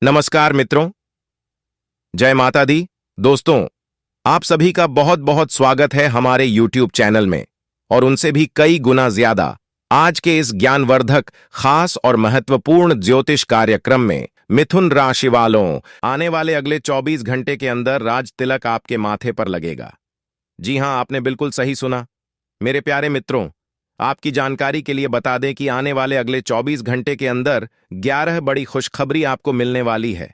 नमस्कार मित्रों, जय माता दी। दोस्तों, आप सभी का बहुत बहुत स्वागत है हमारे YouTube चैनल में और उनसे भी कई गुना ज्यादा आज के इस ज्ञानवर्धक, खास और महत्वपूर्ण ज्योतिष कार्यक्रम में। मिथुन राशि वालों, आने वाले अगले 24 घंटे के अंदर राज तिलक आपके माथे पर लगेगा। जी हां, आपने बिल्कुल सही सुना। मेरे प्यारे मित्रों, आपकी जानकारी के लिए बता दें कि आने वाले अगले 24 घंटे के अंदर 11 बड़ी खुशखबरी आपको मिलने वाली है।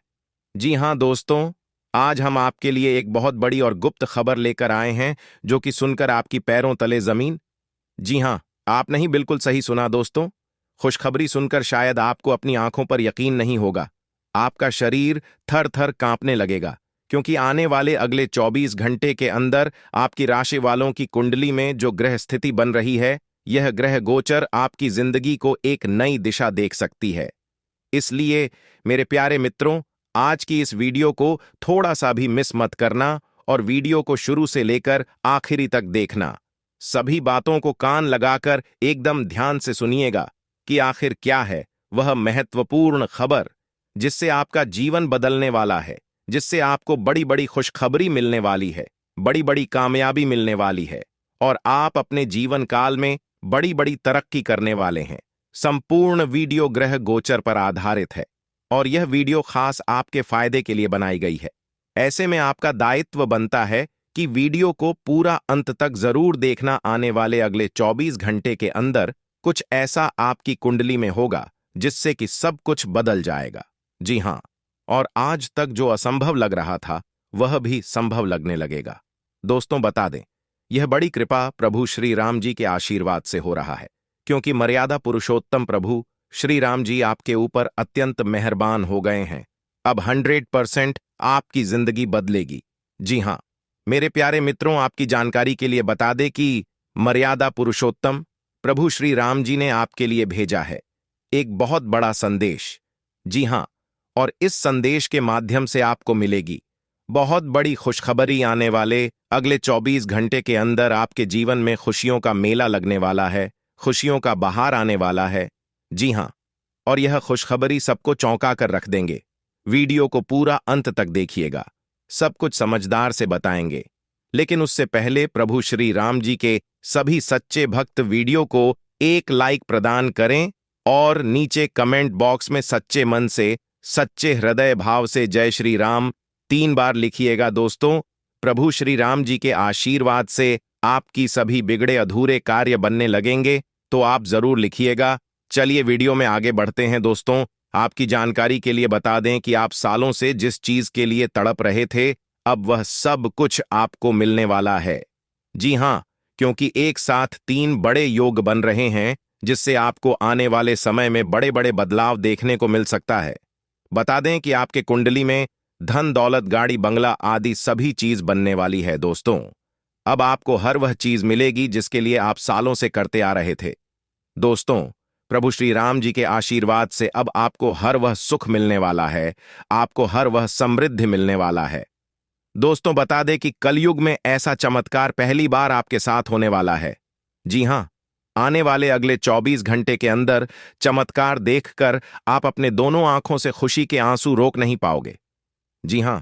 जी हां दोस्तों, आज हम आपके लिए एक बहुत बड़ी और गुप्त खबर लेकर आए हैं, जो कि सुनकर आपकी पैरों तले जमीन। जी हां, आपने ही बिल्कुल सही सुना दोस्तों। खुशखबरी सुनकर शायद आपको अपनी आंखों पर यकीन नहीं होगा। आपका शरीर थर थर कांपने लगेगा, क्योंकि आने वाले अगले 24 घंटे के अंदर आपकी राशि वालों की कुंडली में जो ग्रह स्थिति बन रही है, यह ग्रह गोचर आपकी जिंदगी को एक नई दिशा देख सकती है। इसलिए मेरे प्यारे मित्रों, आज की इस वीडियो को थोड़ा सा भी मिस मत करना और वीडियो को शुरू से लेकर आखिरी तक देखना। सभी बातों को कान लगाकर एकदम ध्यान से सुनिएगा कि आखिर क्या है वह महत्वपूर्ण खबर, जिससे आपका जीवन बदलने वाला है, जिससे आपको बड़ी बड़ी खुशखबरी मिलने वाली है, बड़ी बड़ी कामयाबी मिलने वाली है और आप अपने जीवन काल में बड़ी बड़ी तरक्की करने वाले हैं। संपूर्ण वीडियो ग्रह गोचर पर आधारित है और यह वीडियो खास आपके फायदे के लिए बनाई गई है। ऐसे में आपका दायित्व बनता है कि वीडियो को पूरा अंत तक जरूर देखना। आने वाले अगले 24 घंटे के अंदर कुछ ऐसा आपकी कुंडली में होगा जिससे कि सब कुछ बदल जाएगा। जी हां, और आज तक जो असंभव लग रहा था वह भी संभव लगने लगेगा। दोस्तों, बता दें, यह बड़ी कृपा प्रभु श्री राम जी के आशीर्वाद से हो रहा है, क्योंकि मर्यादा पुरुषोत्तम प्रभु श्री राम जी आपके ऊपर अत्यंत मेहरबान हो गए हैं। अब 100% आपकी जिंदगी बदलेगी। जी हां, मेरे प्यारे मित्रों, आपकी जानकारी के लिए बता दें कि मर्यादा पुरुषोत्तम प्रभु श्री राम जी ने आपके लिए भेजा है एक बहुत बड़ा संदेश। जी हां, और इस संदेश के माध्यम से आपको मिलेगी बहुत बड़ी खुशखबरी। आने वाले अगले 24 घंटे के अंदर आपके जीवन में खुशियों का मेला लगने वाला है, खुशियों का बहार आने वाला है। जी हां, और यह खुशखबरी सबको चौंका कर रख देंगे। वीडियो को पूरा अंत तक देखिएगा, सब कुछ समझदार से बताएंगे। लेकिन उससे पहले प्रभु श्री राम जी के सभी सच्चे भक्त वीडियो को एक लाइक प्रदान करें और नीचे कमेंट बॉक्स में सच्चे मन से, सच्चे हृदय भाव से जय श्री राम 3 बार लिखिएगा। दोस्तों, प्रभु श्री राम जी के आशीर्वाद से आपकी सभी बिगड़े अधूरे कार्य बनने लगेंगे, तो आप जरूर लिखिएगा। चलिए वीडियो में आगे बढ़ते हैं। दोस्तों, आपकी जानकारी के लिए बता दें कि आप सालों से जिस चीज के लिए तड़प रहे थे, अब वह सब कुछ आपको मिलने वाला है। जी हां, क्योंकि एक साथ 3 बड़े योग बन रहे हैं, जिससे आपको आने वाले समय में बड़े बड़े बदलाव देखने को मिल सकता है। बता दें कि आपके कुंडली में धन, दौलत, गाड़ी, बंगला आदि सभी चीज बनने वाली है। दोस्तों, अब आपको हर वह चीज मिलेगी जिसके लिए आप सालों से करते आ रहे थे। दोस्तों, प्रभु श्री राम जी के आशीर्वाद से अब आपको हर वह सुख मिलने वाला है, आपको हर वह समृद्धि मिलने वाला है। दोस्तों, बता दें कि कलयुग में ऐसा चमत्कार पहली बार आपके साथ होने वाला है। जी हां, आने वाले अगले 24 घंटे के अंदर चमत्कार देखकर आप अपने दोनों आंखों से खुशी के आंसू रोक नहीं पाओगे। जी हां,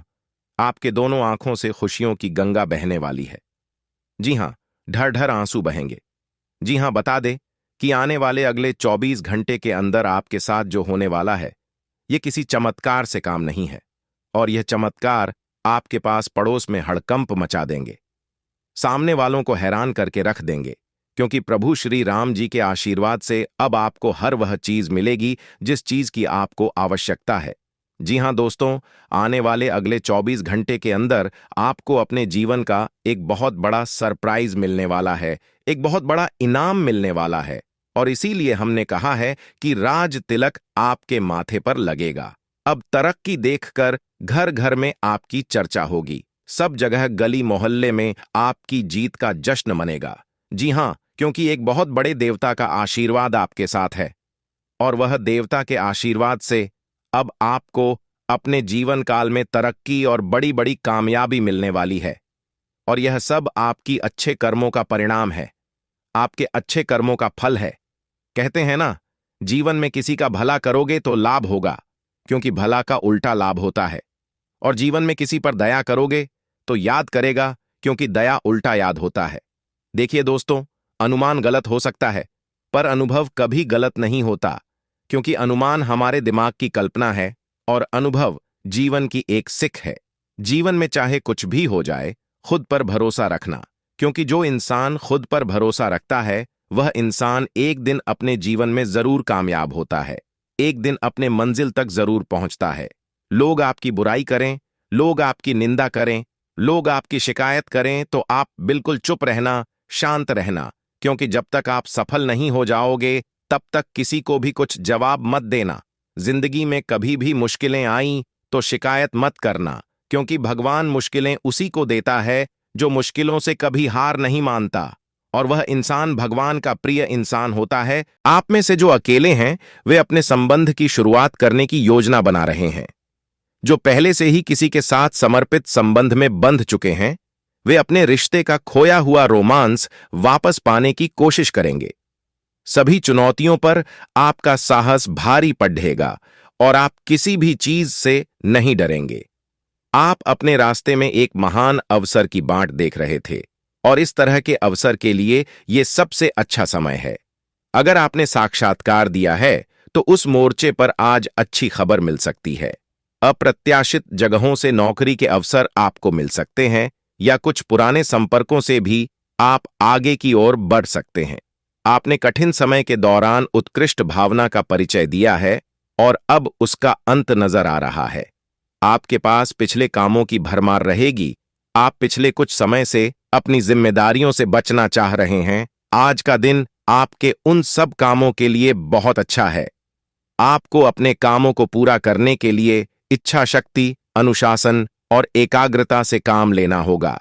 आपके दोनों आंखों से खुशियों की गंगा बहने वाली है। जी हां, ढर ढर आंसू बहेंगे। जी हां, बता दें कि आने वाले अगले 24 घंटे के अंदर आपके साथ जो होने वाला है, यह किसी चमत्कार से काम नहीं है, और यह चमत्कार आपके पास पड़ोस में हड़कंप मचा देंगे, सामने वालों को हैरान करके रख देंगे, क्योंकि प्रभु श्री राम जी के आशीर्वाद से अब आपको हर वह चीज मिलेगी जिस चीज की आपको आवश्यकता है। जी हां दोस्तों, आने वाले अगले 24 घंटे के अंदर आपको अपने जीवन का एक बहुत बड़ा सरप्राइज मिलने वाला है, एक बहुत बड़ा इनाम मिलने वाला है, और इसीलिए हमने कहा है कि राज तिलक आपके माथे पर लगेगा। अब तरक्की देखकर घर घर में आपकी चर्चा होगी, सब जगह गली मोहल्ले में आपकी जीत का जश्न मनेगा। जी हां, क्योंकि एक बहुत बड़े देवता का आशीर्वाद आपके साथ है, और वह देवता के आशीर्वाद से अब आपको अपने जीवन काल में तरक्की और बड़ी बड़ी कामयाबी मिलने वाली है। और यह सब आपकी अच्छे कर्मों का परिणाम है, आपके अच्छे कर्मों का फल है। कहते हैं ना, जीवन में किसी का भला करोगे तो लाभ होगा, क्योंकि भला का उल्टा लाभ होता है। और जीवन में किसी पर दया करोगे तो याद करेगा, क्योंकि दया उल्टा याद होता है। देखिए दोस्तों, अनुमान गलत हो सकता है, पर अनुभव कभी गलत नहीं होता, क्योंकि अनुमान हमारे दिमाग की कल्पना है और अनुभव जीवन की एक सीख है। जीवन में चाहे कुछ भी हो जाए, खुद पर भरोसा रखना, क्योंकि जो इंसान खुद पर भरोसा रखता है वह इंसान एक दिन अपने जीवन में जरूर कामयाब होता है, एक दिन अपने मंजिल तक जरूर पहुंचता है। लोग आपकी बुराई करें, लोग आपकी निंदा करें, लोग आपकी शिकायत करें तो आप बिल्कुल चुप रहना, शांत रहना, क्योंकि जब तक आप सफल नहीं हो जाओगे तब तक किसी को भी कुछ जवाब मत देना। जिंदगी में कभी भी मुश्किलें आईं तो शिकायत मत करना, क्योंकि भगवान मुश्किलें उसी को देता है जो मुश्किलों से कभी हार नहीं मानता, और वह इंसान भगवान का प्रिय इंसान होता है। आप में से जो अकेले हैं वे अपने संबंध की शुरुआत करने की योजना बना रहे हैं। जो पहले से ही किसी के साथ समर्पित संबंध में बंध चुके हैं वे अपने रिश्ते का खोया हुआ रोमांस वापस पाने की कोशिश करेंगे। सभी चुनौतियों पर आपका साहस भारी पड़ेगा और आप किसी भी चीज से नहीं डरेंगे। आप अपने रास्ते में एक महान अवसर की बाट देख रहे थे और इस तरह के अवसर के लिए यह सबसे अच्छा समय है। अगर आपने साक्षात्कार दिया है तो उस मोर्चे पर आज अच्छी खबर मिल सकती है। अप्रत्याशित जगहों से नौकरी के अवसर आपको मिल सकते हैं या कुछ पुराने संपर्कों से भी आप आगे की ओर बढ़ सकते हैं। आपने कठिन समय के दौरान उत्कृष्ट भावना का परिचय दिया है और अब उसका अंत नजर आ रहा है। आपके पास पिछले कामों की भरमार रहेगी। आप पिछले कुछ समय से अपनी जिम्मेदारियों से बचना चाह रहे हैं। आज का दिन आपके उन सब कामों के लिए बहुत अच्छा है। आपको अपने कामों को पूरा करने के लिए इच्छा शक्ति, अनुशासन और एकाग्रता से काम लेना होगा।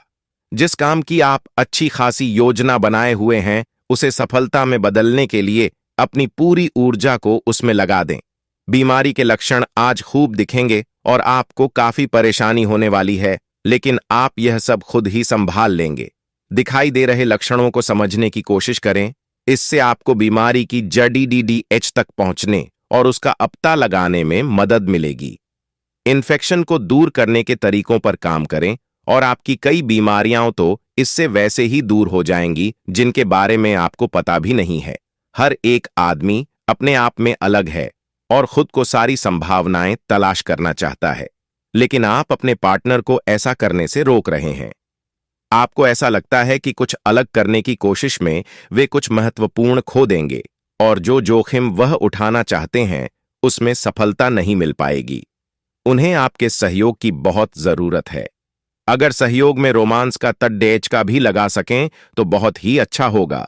जिस काम की आप अच्छी खासी योजना बनाए हुए हैं उसे सफलता में बदलने के लिए अपनी पूरी ऊर्जा को उसमें लगा दें। बीमारी के लक्षण आज खूब दिखेंगे और आपको काफी परेशानी होने वाली है, लेकिन आप यह सब खुद ही संभाल लेंगे। दिखाई दे रहे लक्षणों को समझने की कोशिश करें, इससे आपको बीमारी की जड़ तक पहुंचने और उसका पता लगाने में मदद मिलेगी। इन्फेक्शन को दूर करने के तरीकों पर काम करें और आपकी कई बीमारियां तो इससे वैसे ही दूर हो जाएंगी जिनके बारे में आपको पता भी नहीं है। हर एक आदमी अपने आप में अलग है और खुद को सारी संभावनाएं तलाश करना चाहता है, लेकिन आप अपने पार्टनर को ऐसा करने से रोक रहे हैं। आपको ऐसा लगता है कि कुछ अलग करने की कोशिश में वे कुछ महत्वपूर्ण खो देंगे और जो जोखिम वह उठाना चाहते हैं उसमें सफलता नहीं मिल पाएगी। उन्हें आपके सहयोग की बहुत जरूरत है। अगर सहयोग में रोमांस का तट का भी लगा सकें तो बहुत ही अच्छा होगा।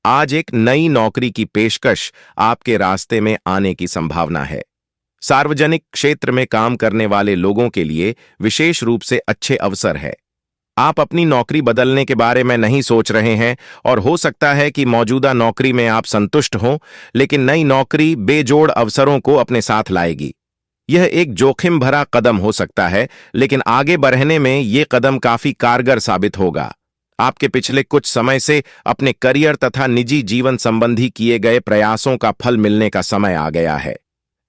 आज एक नई नौकरी की पेशकश आपके रास्ते में आने की संभावना है। सार्वजनिक क्षेत्र में काम करने वाले लोगों के लिए विशेष रूप से अच्छे अवसर है। आप अपनी नौकरी बदलने के बारे में नहीं सोच रहे हैं और हो सकता है कि मौजूदा नौकरी में आप संतुष्ट हों, लेकिन नई नौकरी बेजोड़ अवसरों को अपने साथ लाएगी। यह एक जोखिम भरा कदम हो सकता है, लेकिन आगे बढ़ने में यह कदम काफी कारगर साबित होगा। आपके पिछले कुछ समय से अपने करियर तथा निजी जीवन संबंधी किए गए प्रयासों का फल मिलने का समय आ गया है।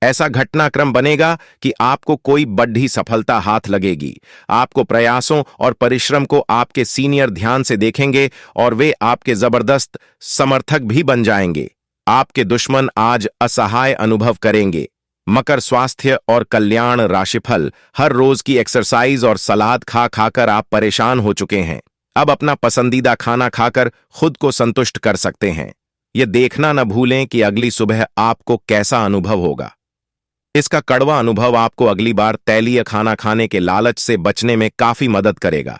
ऐसा घटनाक्रम बनेगा कि आपको कोई बड़ी सफलता हाथ लगेगी। आपको प्रयासों और परिश्रम को आपके सीनियर ध्यान से देखेंगे और वे आपके जबरदस्त समर्थक भी बन जाएंगे। आपके दुश्मन आज असहाय अनुभव करेंगे। मकर स्वास्थ्य और कल्याण राशिफल। हर रोज की एक्सरसाइज और सलाद खा खाकर आप परेशान हो चुके हैं। अब अपना पसंदीदा खाना खाकर खुद को संतुष्ट कर सकते हैं। यह देखना न भूलें कि अगली सुबह आपको कैसा अनुभव होगा। इसका कड़वा अनुभव आपको अगली बार तैलीय खाना खाने के लालच से बचने में काफी मदद करेगा।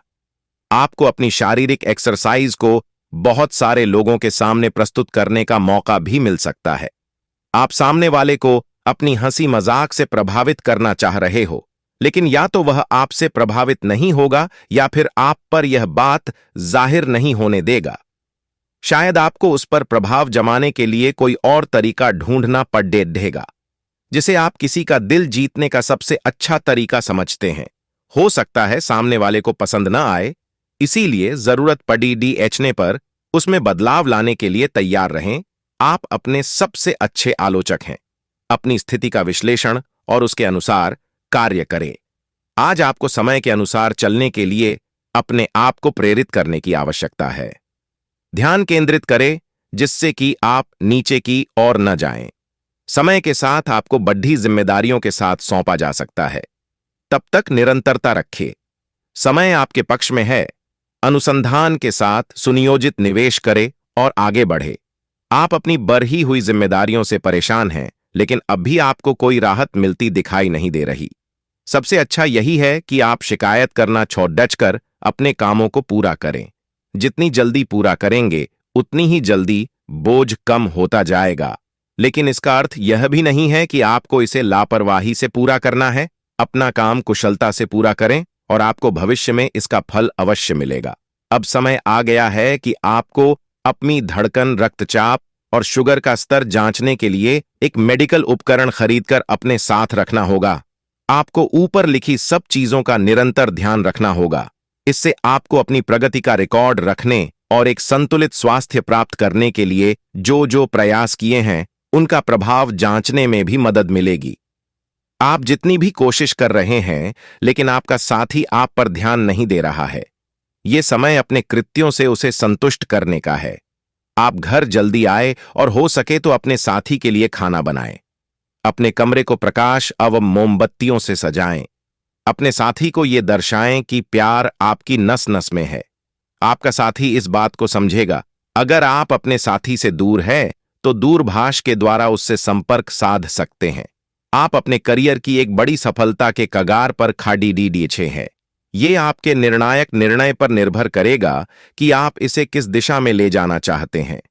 आपको अपनी शारीरिक एक्सरसाइज को बहुत सारे लोगों के सामने प्रस्तुत करने का मौका भी मिल सकता है। आप सामने वाले को अपनी हंसी मजाक से प्रभावित करना चाह रहे हो, लेकिन या तो वह आपसे प्रभावित नहीं होगा या फिर आप पर यह बात जाहिर नहीं होने देगा। शायद आपको उस पर प्रभाव जमाने के लिए कोई और तरीका ढूंढना पड़ेगा, जिसे आप किसी का दिल जीतने का सबसे अच्छा तरीका समझते हैं। हो सकता है सामने वाले को पसंद न आए, इसीलिए जरूरत पड़ने पर उसमें बदलाव लाने के लिए तैयार रहें। आप अपने सबसे अच्छे आलोचक हैं। अपनी स्थिति का विश्लेषण और उसके अनुसार कार्य करें। आज आपको समय के अनुसार चलने के लिए अपने आप को प्रेरित करने की आवश्यकता है। ध्यान केंद्रित करें जिससे कि आप नीचे की ओर न जाएं। समय के साथ आपको बड़ी जिम्मेदारियों के साथ सौंपा जा सकता है। तब तक निरंतरता रखें। समय आपके पक्ष में है। अनुसंधान के साथ सुनियोजित निवेश करें और आगे बढ़े। आप अपनी बढ़ी हुई जिम्मेदारियों से परेशान हैं, लेकिन अब भी आपको कोई राहत मिलती दिखाई नहीं दे रही। सबसे अच्छा यही है कि आप शिकायत करना छोड़ डटकर अपने कामों को पूरा करें। जितनी जल्दी पूरा करेंगे, उतनी ही जल्दी बोझ कम होता जाएगा। लेकिन इसका अर्थ यह भी नहीं है कि आपको इसे लापरवाही से पूरा करना है। अपना काम कुशलता से पूरा करें और आपको भविष्य में इसका फल अवश्य मिलेगा। अब समय आ गया है कि आपको अपनी धड़कन, रक्तचाप और शुगर का स्तर जांचने के लिए एक मेडिकल उपकरण खरीदकर अपने साथ रखना होगा। आपको ऊपर लिखी सब चीजों का निरंतर ध्यान रखना होगा। इससे आपको अपनी प्रगति का रिकॉर्ड रखने और एक संतुलित स्वास्थ्य प्राप्त करने के लिए जो जो प्रयास किए हैं, उनका प्रभाव जांचने में भी मदद मिलेगी। आप जितनी भी कोशिश कर रहे हैं, लेकिन आपका साथी आप पर ध्यान नहीं दे रहा है। यह समय अपने कृत्यों से उसे संतुष्ट करने का है। आप घर जल्दी आए और हो सके तो अपने साथी के लिए खाना बनाएं। अपने कमरे को प्रकाश एवं मोमबत्तियों से सजाएं। अपने साथी को यह दर्शाएं कि प्यार आपकी नस नस में है। आपका साथी इस बात को समझेगा। अगर आप अपने साथी से दूर है तो दूरभाष के द्वारा उससे संपर्क साध सकते हैं। आप अपने करियर की एक बड़ी सफलता के कगार पर खड़े हैं। ये आपके निर्णायक निर्णय पर निर्भर करेगा कि आप इसे किस दिशा में ले जाना चाहते हैं।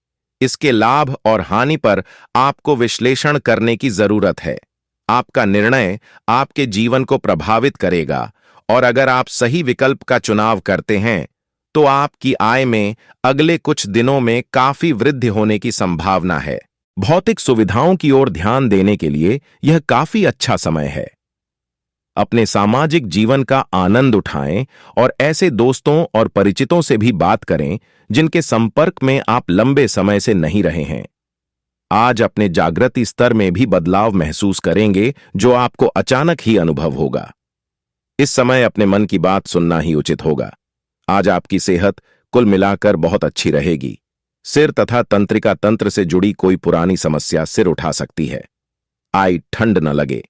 इसके लाभ और हानि पर आपको विश्लेषण करने की जरूरत है। आपका निर्णय आपके जीवन को प्रभावित करेगा और अगर आप सही विकल्प का चुनाव करते हैं तो आपकी आय में अगले कुछ दिनों में काफी वृद्धि होने की संभावना है। भौतिक सुविधाओं की ओर ध्यान देने के लिए यह काफी अच्छा समय है। अपने सामाजिक जीवन का आनंद उठाएं और ऐसे दोस्तों और परिचितों से भी बात करें जिनके संपर्क में आप लंबे समय से नहीं रहे हैं। आज अपने जागृति स्तर में भी बदलाव महसूस करेंगे जो आपको अचानक ही अनुभव होगा। इस समय अपने मन की बात सुनना ही उचित होगा। आज आपकी सेहत कुल मिलाकर बहुत अच्छी रहेगी। सिर तथा तंत्रिका तंत्र से जुड़ी कोई पुरानी समस्या सिर उठा सकती है। आई ठंड न लगे,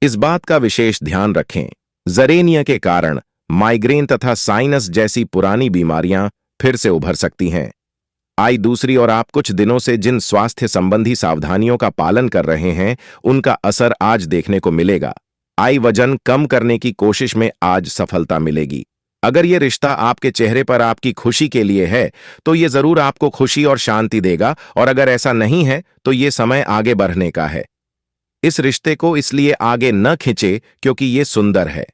इस बात का विशेष ध्यान रखें। जरेनिया के कारण माइग्रेन तथा साइनस जैसी पुरानी बीमारियां फिर से उभर सकती हैं। आई दूसरी ओर आप कुछ दिनों से जिन स्वास्थ्य संबंधी सावधानियों का पालन कर रहे हैं, उनका असर आज देखने को मिलेगा। आई वजन कम करने की कोशिश में आज सफलता मिलेगी। अगर यह रिश्ता आपके चेहरे पर आपकी खुशी के लिए है तो यह जरूर आपको खुशी और शांति देगा, और अगर ऐसा नहीं है तो यह समय आगे बढ़ने का है। इस रिश्ते को इसलिए आगे न खींचे क्योंकि यह सुंदर है।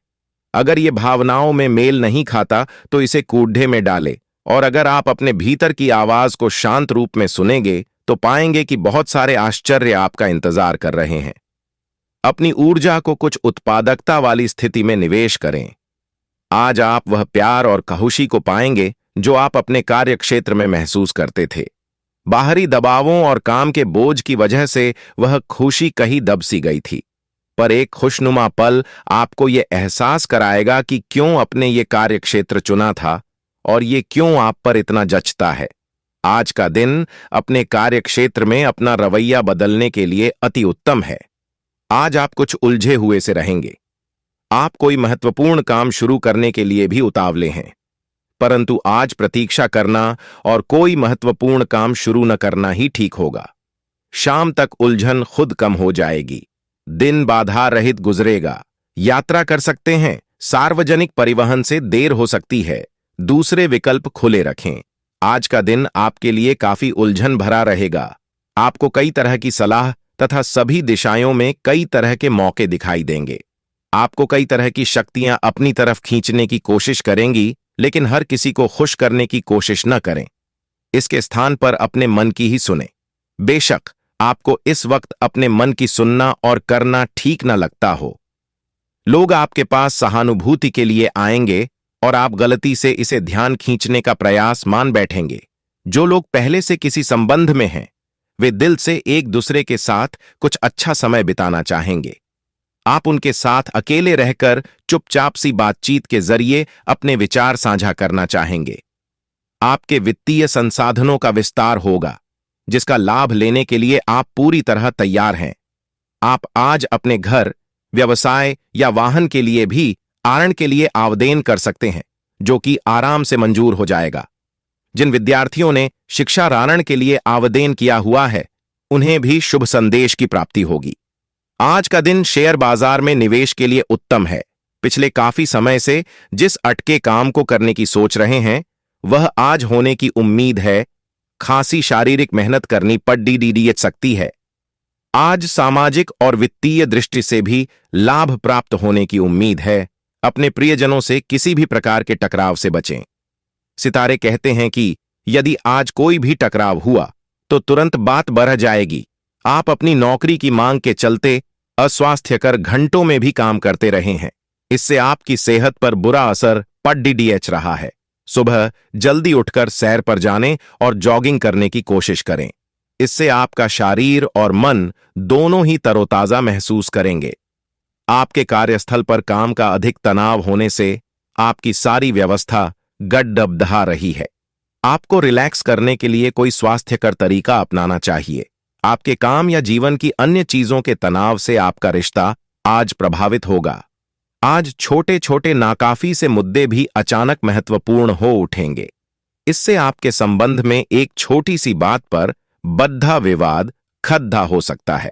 अगर यह भावनाओं में मेल नहीं खाता तो इसे कूढ़े में डाले, और अगर आप अपने भीतर की आवाज को शांत रूप में सुनेंगे तो पाएंगे कि बहुत सारे आश्चर्य आपका इंतजार कर रहे हैं। अपनी ऊर्जा को कुछ उत्पादकता वाली स्थिति में निवेश करें। आज आप वह प्यार और खुशी को पाएंगे जो आप अपने कार्य क्षेत्र में महसूस करते थे। बाहरी दबावों और काम के बोझ की वजह से वह खुशी कहीं दब सी गई थी, पर एक खुशनुमा पल आपको यह एहसास कराएगा कि क्यों अपने ये कार्य क्षेत्र चुना था और ये क्यों आप पर इतना जचता है। आज का दिन अपने कार्य क्षेत्र में अपना रवैया बदलने के लिए अति उत्तम है। आज आप कुछ उलझे हुए से रहेंगे। आप कोई महत्वपूर्ण काम शुरू करने के लिए भी उतावले हैं, परंतु आज प्रतीक्षा करना और कोई महत्वपूर्ण काम शुरू न करना ही ठीक होगा। शाम तक उलझन खुद कम हो जाएगी। दिन बाधा रहित गुजरेगा। यात्रा कर सकते हैं। सार्वजनिक परिवहन से देर हो सकती है। दूसरे विकल्प खुले रखें। आज का दिन आपके लिए काफी उलझन भरा रहेगा। आपको कई तरह की सलाह तथा सभी दिशाओं में कई तरह के मौके दिखाई देंगे। आपको कई तरह की शक्तियां अपनी तरफ खींचने की कोशिश करेंगी, लेकिन हर किसी को खुश करने की कोशिश न करें। इसके स्थान पर अपने मन की ही सुने। बेशक आपको इस वक्त अपने मन की सुनना और करना ठीक न लगता हो। लोग आपके पास सहानुभूति के लिए आएंगे और आप गलती से इसे ध्यान खींचने का प्रयास मान बैठेंगे। जो लोग पहले से किसी संबंध में हैं, वे दिल से एक दूसरे के साथ कुछ अच्छा समय बिताना चाहेंगे। आप उनके साथ अकेले रहकर चुपचाप सी बातचीत के जरिए अपने विचार साझा करना चाहेंगे। आपके वित्तीय संसाधनों का विस्तार होगा, जिसका लाभ लेने के लिए आप पूरी तरह तैयार हैं। आप आज अपने घर, व्यवसाय या वाहन के लिए भी ऋण के लिए आवेदन कर सकते हैं, जो कि आराम से मंजूर हो जाएगा। जिन विद्यार्थियों ने शिक्षा ऋण के लिए आवेदन किया हुआ है, उन्हें भी शुभ संदेश की प्राप्ति होगी। आज का दिन शेयर बाजार में निवेश के लिए उत्तम है। पिछले काफी समय से जिस अटके काम को करने की सोच रहे हैं, वह आज होने की उम्मीद है। खासी शारीरिक मेहनत करनी पड़ सकती है। आज सामाजिक और वित्तीय दृष्टि से भी लाभ प्राप्त होने की उम्मीद है। अपने प्रियजनों से किसी भी प्रकार के टकराव से बचें। सितारे कहते हैं कि यदि आज कोई भी टकराव हुआ तो तुरंत बात बढ़ जाएगी। आप अपनी नौकरी की मांग के चलते अस्वास्थ्यकर घंटों में भी काम करते रहे हैं। इससे आपकी सेहत पर बुरा असर पड़ रहा है। सुबह जल्दी उठकर सैर पर जाने और जॉगिंग करने की कोशिश करें। इससे आपका शरीर और मन दोनों ही तरोताजा महसूस करेंगे। आपके कार्यस्थल पर काम का अधिक तनाव होने से आपकी सारी व्यवस्था गड़बड़ा रही है। आपको रिलैक्स करने के लिए कोई स्वास्थ्यकर तरीका अपनाना चाहिए। आपके काम या जीवन की अन्य चीजों के तनाव से आपका रिश्ता आज प्रभावित होगा। आज छोटे छोटे नाकाफी से मुद्दे भी अचानक महत्वपूर्ण हो उठेंगे। इससे आपके संबंध में एक छोटी सी बात पर बद्धा विवाद खद्दा हो सकता है।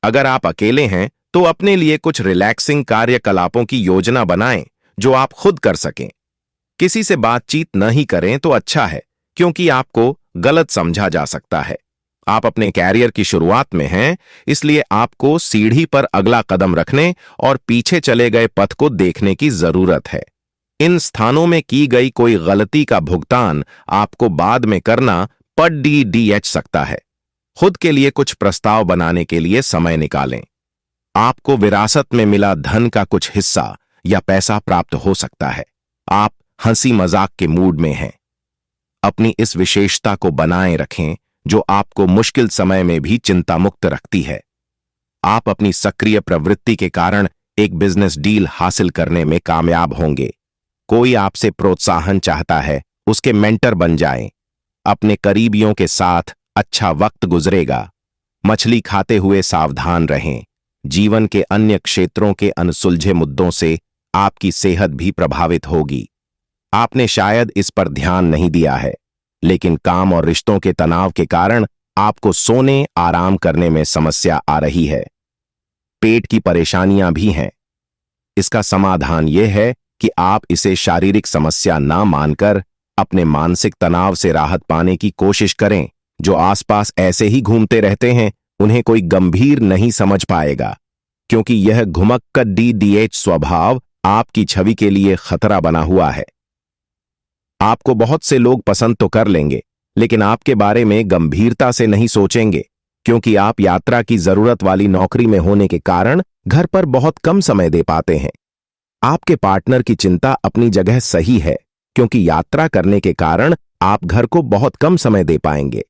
अगर आप अकेले हैं तो अपने लिए कुछ रिलैक्सिंग कार्यकलापों की योजना बनाएं जो आप खुद कर सकें। किसी से बातचीत न ही करें तो अच्छा है, क्योंकि आपको गलत समझा जा सकता है। आप अपने कैरियर की शुरुआत में हैं, इसलिए आपको सीढ़ी पर अगला कदम रखने और पीछे चले गए पथ को देखने की जरूरत है। इन स्थानों में की गई कोई गलती का भुगतान आपको बाद में करना पड़ सकता है। खुद के लिए कुछ प्रस्ताव बनाने के लिए समय निकालें। आपको विरासत में मिला धन का कुछ हिस्सा या पैसा प्राप्त हो सकता है। आप हंसी मजाक के मूड में हैं। अपनी इस विशेषता को बनाए रखें जो आपको मुश्किल समय में भी चिंता मुक्त रखती है। आप अपनी सक्रिय प्रवृत्ति के कारण एक बिजनेस डील हासिल करने में कामयाब होंगे। कोई आपसे प्रोत्साहन चाहता है, उसके मेंटर बन जाएं। अपने करीबियों के साथ अच्छा वक्त गुजरेगा। मछली खाते हुए सावधान रहें। जीवन के अन्य क्षेत्रों के अनसुलझे मुद्दों से आपकी सेहत भी प्रभावित होगी। आपने शायद इस पर ध्यान नहीं दिया है, लेकिन काम और रिश्तों के तनाव के कारण आपको सोने, आराम करने में समस्या आ रही है। पेट की परेशानियां भी हैं। इसका समाधान यह है कि आप इसे शारीरिक समस्या ना मानकर अपने मानसिक तनाव से राहत पाने की कोशिश करें। जो आसपास ऐसे ही घूमते रहते हैं, उन्हें कोई गंभीर नहीं समझ पाएगा, क्योंकि यह घुमक्कड़ स्वभाव आपकी छवि के लिए खतरा बना हुआ है। आपको बहुत से लोग पसंद तो कर लेंगे, लेकिन आपके बारे में गंभीरता से नहीं सोचेंगे, क्योंकि आप यात्रा की जरूरत वाली नौकरी में होने के कारण घर पर बहुत कम समय दे पाते हैं। आपके पार्टनर की चिंता अपनी जगह सही है, क्योंकि यात्रा करने के कारण आप घर को बहुत कम समय दे पाएंगे।